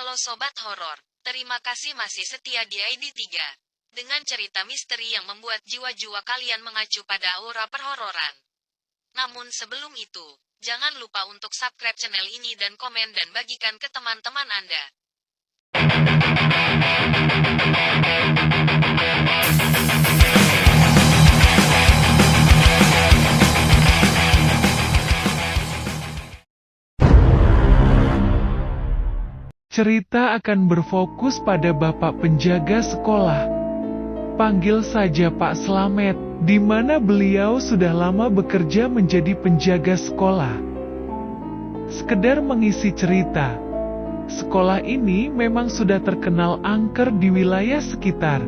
Halo Sobat Horor, terima kasih masih setia di ID3. Dengan cerita misteri yang membuat jiwa-jiwa kalian mengacu pada aura perhororan. Namun sebelum itu, jangan lupa untuk subscribe channel ini dan komen dan bagikan ke teman-teman Anda. Cerita akan berfokus pada bapak penjaga sekolah. Panggil saja Pak Slamet, di mana beliau sudah lama bekerja menjadi penjaga sekolah. Sekedar mengisi cerita, sekolah ini memang sudah terkenal angker di wilayah sekitar,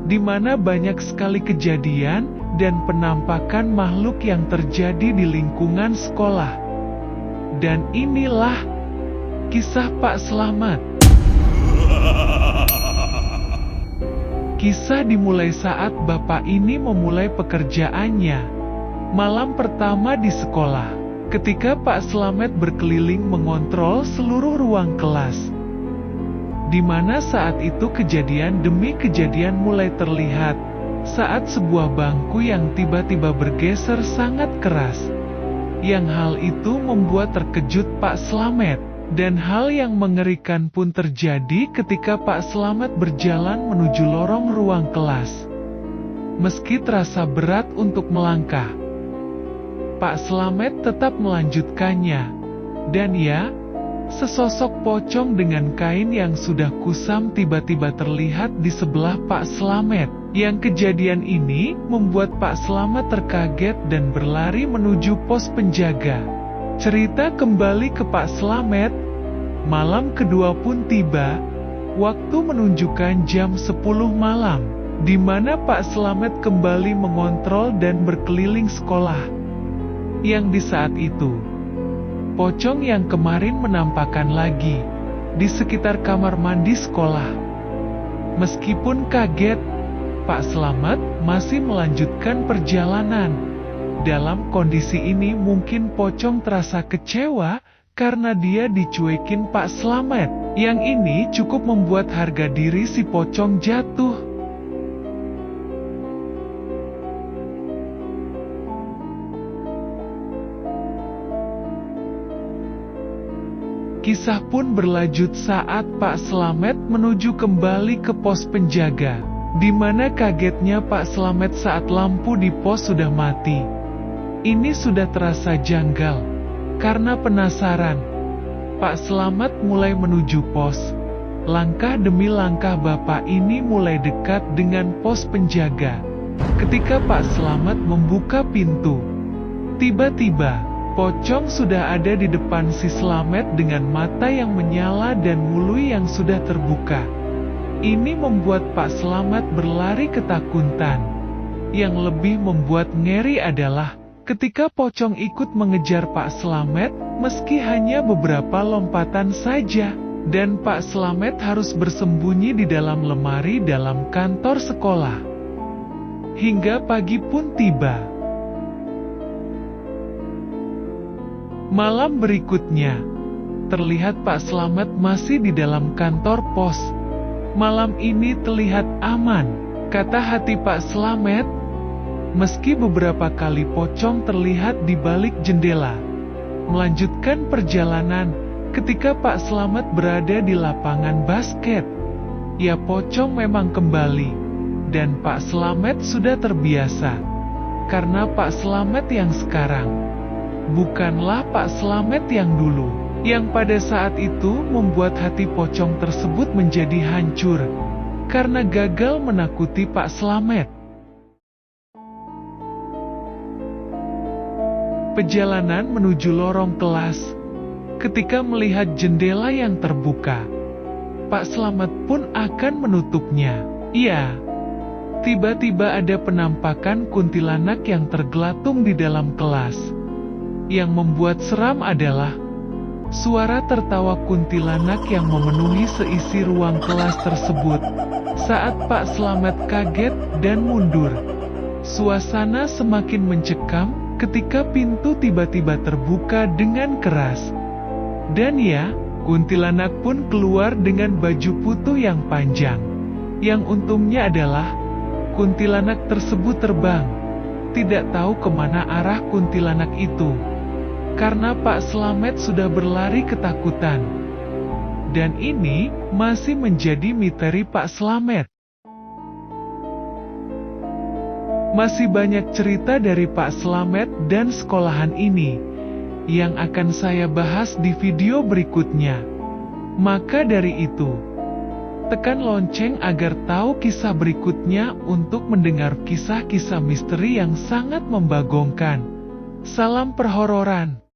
di mana banyak sekali kejadian dan penampakan makhluk yang terjadi di lingkungan sekolah. Dan inilah kisah Pak Slamet. Kisah dimulai saat bapak ini memulai pekerjaannya. Malam pertama di sekolah, ketika Pak Slamet berkeliling mengontrol seluruh ruang kelas. Di mana saat itu kejadian demi kejadian mulai terlihat. Saat sebuah bangku yang tiba-tiba bergeser sangat keras. Yang hal itu membuat terkejut Pak Slamet. Dan hal yang mengerikan pun terjadi ketika Pak Slamet berjalan menuju lorong ruang kelas. Meski terasa berat untuk melangkah, Pak Slamet tetap melanjutkannya. Dan ya, sesosok pocong dengan kain yang sudah kusam tiba-tiba terlihat di sebelah Pak Slamet. Yang kejadian ini membuat Pak Slamet terkaget dan berlari menuju pos penjaga. Cerita kembali ke Pak Slamet. Malam kedua pun tiba. Waktu menunjukkan jam 10 malam, di mana Pak Slamet kembali mengontrol dan berkeliling sekolah. Yang di saat itu, pocong yang kemarin menampakkan lagi di sekitar kamar mandi sekolah. Meskipun kaget, Pak Slamet masih melanjutkan perjalanan. Dalam kondisi ini mungkin pocong terasa kecewa karena dia dicuekin Pak Slamet. Yang ini cukup membuat harga diri si pocong jatuh. Kisah pun berlanjut saat Pak Slamet menuju kembali ke pos penjaga, di mana kagetnya Pak Slamet saat lampu di pos sudah mati. Ini sudah terasa janggal. Karena penasaran, Pak Slamet mulai menuju pos. Langkah demi langkah bapak ini mulai dekat dengan pos penjaga. Ketika Pak Slamet membuka pintu, tiba-tiba, pocong sudah ada di depan si Slamet dengan mata yang menyala dan mulut yang sudah terbuka. Ini membuat Pak Slamet berlari ketakutan. Yang lebih membuat ngeri adalah ketika pocong ikut mengejar Pak Slamet, meski hanya beberapa lompatan saja, dan Pak Slamet harus bersembunyi di dalam lemari dalam kantor sekolah. Hingga pagi pun tiba. Malam berikutnya, terlihat Pak Slamet masih di dalam kantor pos. Malam ini terlihat aman, kata hati Pak Slamet. Meski beberapa kali pocong terlihat di balik jendela. Melanjutkan perjalanan, ketika Pak Slamet berada di lapangan basket. Ya, pocong memang kembali. Dan Pak Slamet sudah terbiasa. Karena Pak Slamet yang sekarang bukanlah Pak Slamet yang dulu. Yang pada saat itu membuat hati pocong tersebut menjadi hancur. Karena gagal menakuti Pak Slamet. Perjalanan menuju lorong kelas. Ketika melihat jendela yang terbuka, Pak Slamet pun akan menutupnya. Iya, tiba-tiba ada penampakan kuntilanak yang tergelatung di dalam kelas. Yang membuat seram adalah suara tertawa kuntilanak yang memenuhi seisi ruang kelas tersebut. Saat Pak Slamet kaget dan mundur, suasana semakin mencekam. Ketika pintu tiba-tiba terbuka dengan keras. Dan ya, Kuntilanak pun keluar dengan baju putih yang panjang. Yang untungnya adalah, kuntilanak tersebut terbang. Tidak tahu kemana arah kuntilanak itu. Karena Pak Slamet sudah berlari ketakutan. Dan ini masih menjadi misteri Pak Slamet. Masih banyak cerita dari Pak Slamet dan sekolahan ini yang akan saya bahas di video berikutnya. Maka dari itu, tekan lonceng agar tahu kisah berikutnya untuk mendengar kisah-kisah misteri yang sangat membagongkan. Salam perhororan.